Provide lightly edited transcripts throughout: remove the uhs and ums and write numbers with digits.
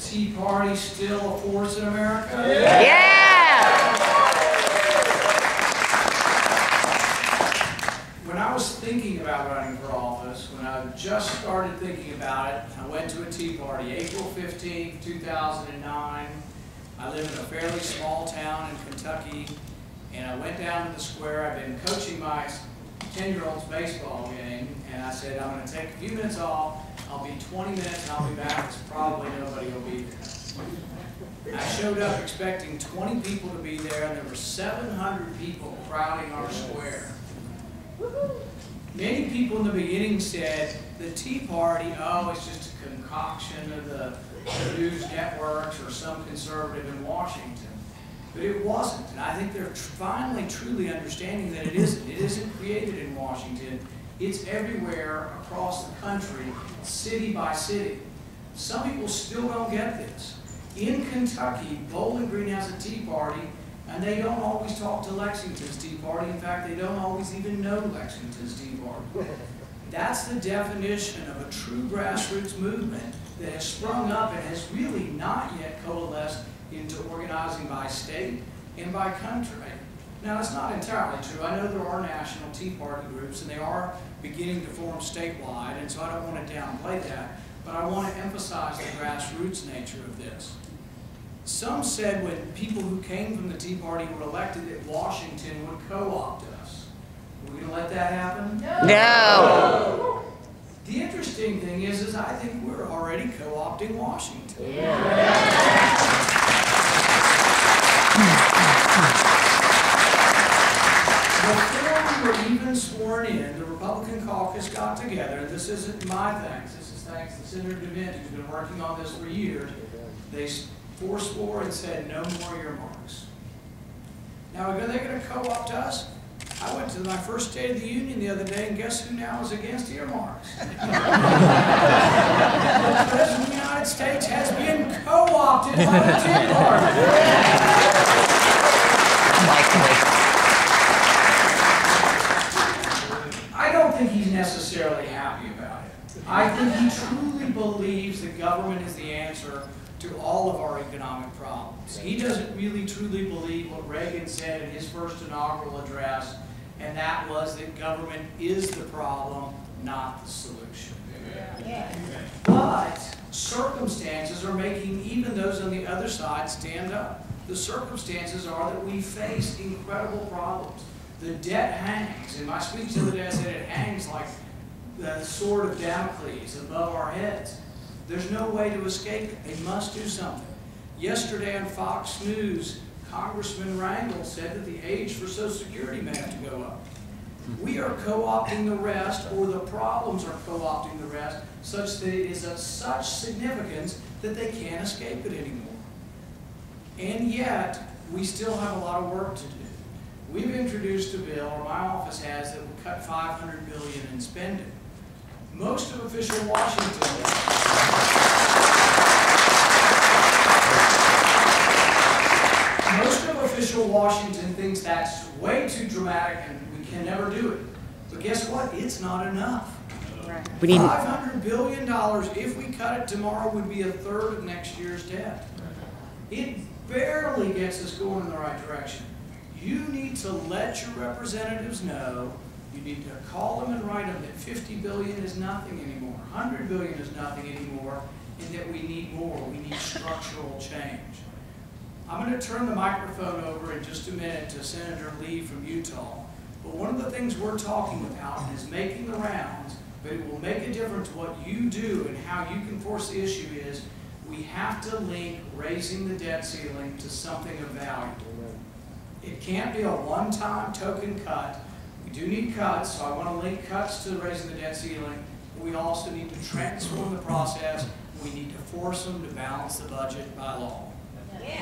Tea Party still a force in America? Yeah! When I was thinking about running for office, when I just started thinking about it, I went to a Tea Party, April 15th, 2009. I live in a fairly small town in Kentucky, and I went down to the square. I've been coaching my 10-year-old's baseball game, and I said, I'm going to take a few minutes off. I'll be 20 minutes, and I'll be back, because probably nobody will be there. I showed up expecting 20 people to be there, and there were 700 people crowding our square. Many people in the beginning said, the Tea Party, oh, it's just a concoction of the news networks or some conservative in Washington. But it wasn't, and I think they're finally truly understanding that it isn't. It isn't created in Washington. It's everywhere across the country, city by city. Some people still don't get this. In Kentucky, Bowling Green has a Tea Party, and they don't always talk to Lexington's Tea Party. In fact, they don't always even know Lexington's Tea Party. That's the definition of a true grassroots movement that has sprung up and has really not yet coalesced into organizing by state and by country. Now, that's not entirely true. I know there are national Tea Party groups, and they are beginning to form statewide, and so I don't want to downplay that, but I want to emphasize the grassroots nature of this. Some said when people who came from the Tea Party were elected that Washington would co-opt us. Are we going to let that happen? No! The interesting thing is I think we're already co-opting Washington. Before we were even sworn in, the Republican caucus got together, and this isn't my thanks, this is thanks to Senator DeVint, who's been working on this for years. They forswore and said no more earmarks. Now, are they going to co-opt us? I went to my first State of the Union the other day, and guess who now is against earmarks? The President of the United States has been co-opted by the Tea Party. I don't think he's necessarily happy about it. I think he truly believes the government is the answer to all of our economic problems. He doesn't really truly believe what Reagan said in his first inaugural address, and that was that government is the problem, not the solution. Yeah. But circumstances are making even those on the other side stand up. The circumstances are that we face incredible problems. The debt hangs. In my speech the other day I said it hangs like the sword of Damocles above our heads. There's no way to escape it. They must do something. Yesterday on Fox News, Congressman Rangel said that the age for Social Security may have to go up. We are co-opting the rest, or the problems are co-opting the rest, such that it is of such significance that they can't escape it anymore. And yet, we still have a lot of work to do. We've introduced a bill, or my office has, that will cut $500 billion in spending. Most of official Washington thinks that's way too dramatic and we can never do it. But guess what? It's not enough. $500 billion, if we cut it tomorrow, would be a third of next year's debt. It barely gets us going in the right direction. You need to let your representatives know, you need to call them and write them that $50 billion is nothing anymore, $100 billion is nothing anymore, and that we need more. We need structural change. I'm going to turn the microphone over in just a minute to Senator Lee from Utah. But one of the things we're talking about is making the rounds, but it will make a difference what you do and how you can force the issue is we have to link raising the debt ceiling to something of value. It can't be a one-time token cut. We do need cuts, so I want to link cuts to raising the debt ceiling. But we also need to transform the process. We need to force them to balance the budget by law. Yeah.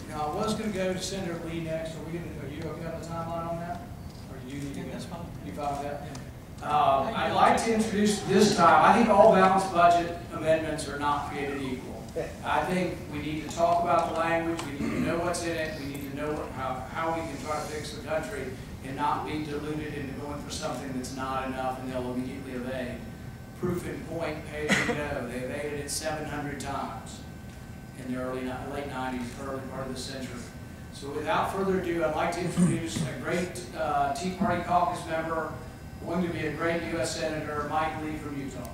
Now, I was going to go to Senator Lee next. Are you okay on the timeline on that? Or do you need to go? That's fine. You fine with that? I'd like to introduce this time, I think all balanced budget amendments are not created equal. I think we need to talk about the language, we need to know what's in it, we need to know how we can try to fix the country and not be deluded into going for something that's not enough and they'll immediately evade. Proof in point, pay as you go. They evaded it 700 times in the late 90s, early part of the century. So without further ado, I'd like to introduce a great Tea Party Caucus member, going to be a great U.S. Senator, Mike Lee from Utah.